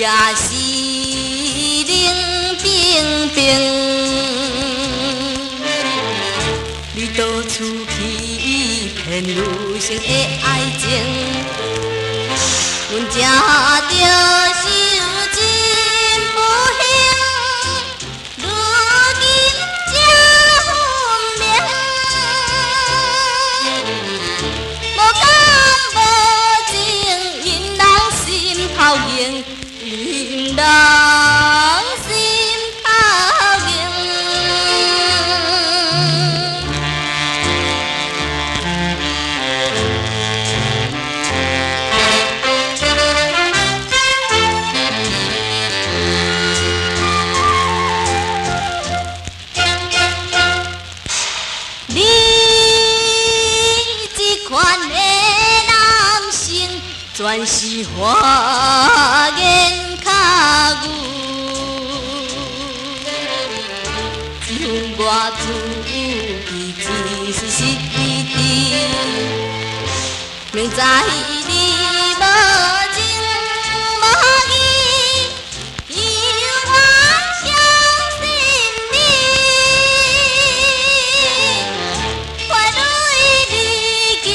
也是冷冰冰，你到处去骗女性的爱情，阮才着受尽不幸，如今才分明，无敢无情，因人心头硬。因人心头硬，你这款的男性，全是花言。只恨我自己只是失智，明知你无情无义，又愿相信你，花蕊离奇，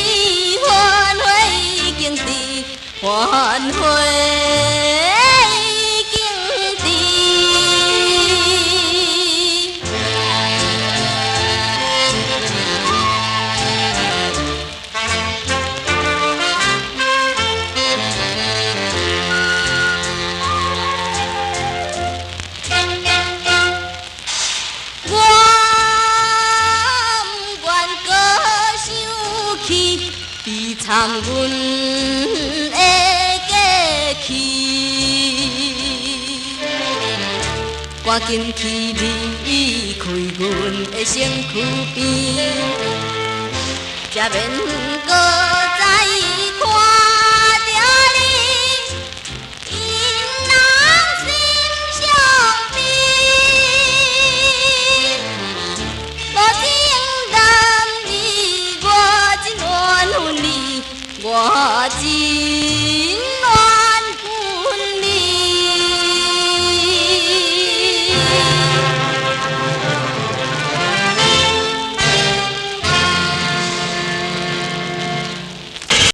欢喜已经伫欢喜。悲惨阮的过去，赶紧去离开阮的身躯边，才免搁再看着你因人心伤悲，无情男儿我真缘分你。我真。